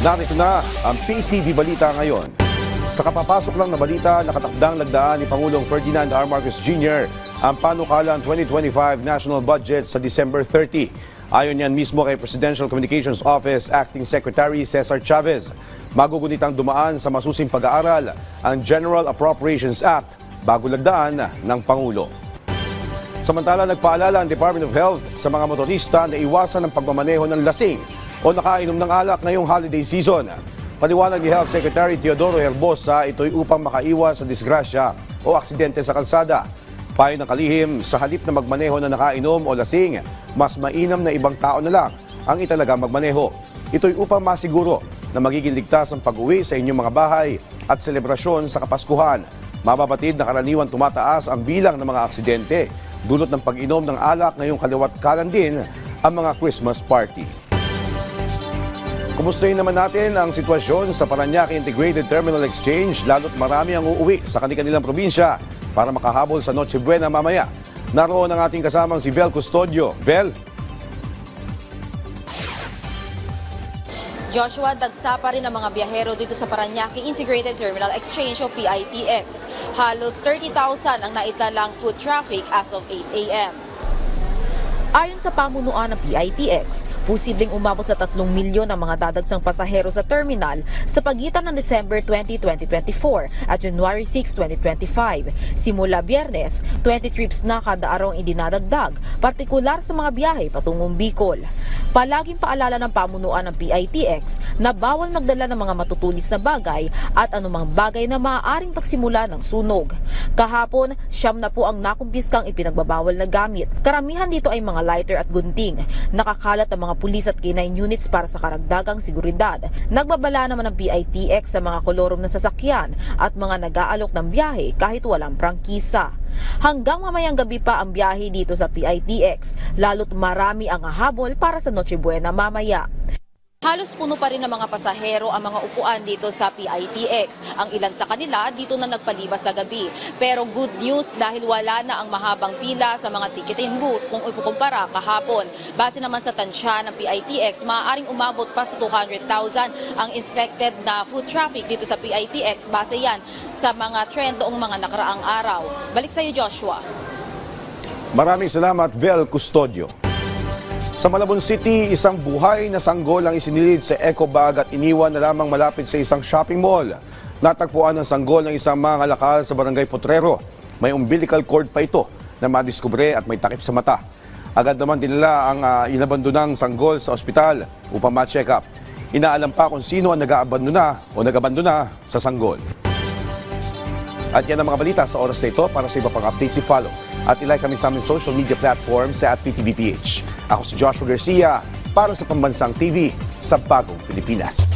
Narito na ang PTV Balita ngayon. Sa kapapasok lang na balita, nakatakdang lagdaan ni Pangulong Ferdinand R. Marcos Jr. ang panukalang 2025 national budget sa December 30. Ayon yan mismo kay Presidential Communications Office Acting Secretary Cesar Chavez. Magugunitang dumaan sa masusing pag-aaral ang General Appropriations Act bago lagdaan ng Pangulo. Samantala, nagpaalala ang Department of Health sa mga motorista na iwasan ang pagmamaneho ng lasing o nakainom ng alak ngayong holiday season. Paliwanag ni Health Secretary Teodoro Herbosa, ito'y upang makaiwas sa disgrasya o aksidente sa kalsada. Payo ng kalihim, sa halip na magmaneho na nakainom o lasing, mas mainam na ibang tao na lang ang italaga magmaneho. Ito'y upang masiguro na magiging ligtas ang pag-uwi sa inyong mga bahay at selebrasyon sa Kapaskuhan. Mababatid na karaniwan tumataas ang bilang ng mga aksidente dulot ng pag-inom ng alak ngayong kaliwat kanan din ang mga Christmas party. Kumustahin naman natin ang sitwasyon sa Parañaque Integrated Terminal Exchange lalo't marami ang uuwi sa kanilang probinsya para makahabol sa Noche Buena mamaya. Naroon ang ating kasamang si Vel Custodio. Vel? Joshua, dagsa pa rin ang mga biyahero dito sa Parañaque Integrated Terminal Exchange o PITX. Halos 30,000 ang naitalang foot traffic as of 8 a.m. Ayon sa pamunuan ng PITX, posibleng umabot sa 3 milyon ang mga dadagsang pasahero sa terminal sa pagitan ng December 20, 2024 at January 6, 2025. Simula Biyernes, 20 trips na kada araw ang idinadagdag, partikular sa mga biyahe patungong Bicol. Palaging paalala ng pamunuan ng PITX na bawal magdala ng mga matutulis na bagay at anumang bagay na maaaring pagsimula ng sunog. Kahapon, 9 na po ang nakumpiskang ipinagbabawal na gamit. Karamihan dito ay mga lighter at gunting. Nakakalat ang mga pulis at K9 units para sa karagdagang seguridad. Nagbabala naman ang PITX sa mga kolorom na sasakyan at mga nag-aalok ng biyahe kahit walang prangkisa. Hanggang mamayang gabi pa ang biyahe dito sa PITX, lalo't marami ang hahabol para sa Noche Buena mamaya. Halos puno pa rin ng mga pasahero ang mga upuan dito sa PITX. Ang ilan sa kanila dito na nagpalibas sa gabi. Pero good news dahil wala na ang mahabang pila sa mga ticketing booth kung ipukumpara kahapon. Base naman sa tansya ng PITX, maaaring umabot pa sa 200,000 ang inspected na foot traffic dito sa PITX. Base yan sa mga trend noong mga nakaraang araw. Balik sa iyo, Joshua. Maraming salamat, Vel Custodio. Sa Malabon City, isang buhay na sanggol ang isinilid sa ecobag at iniwan na lamang malapit sa isang shopping mall. Natagpuan ang sanggol ng isang mangalakal sa Barangay Potrero. May umbilical cord pa ito na madiskubre at may takip sa mata. Agad naman dinala ang inabandonang sanggol sa ospital upang ma-check up. Inaalam pa kung sino ang nag-abandona sa sanggol. At yan ang mga balita sa oras na ito. Para sa iba pang updates, follow at ilike kami sa aming social media platform sa @PTVPH. Ako si Joshua Garcia para sa Pambansang TV sa Bagong Pilipinas.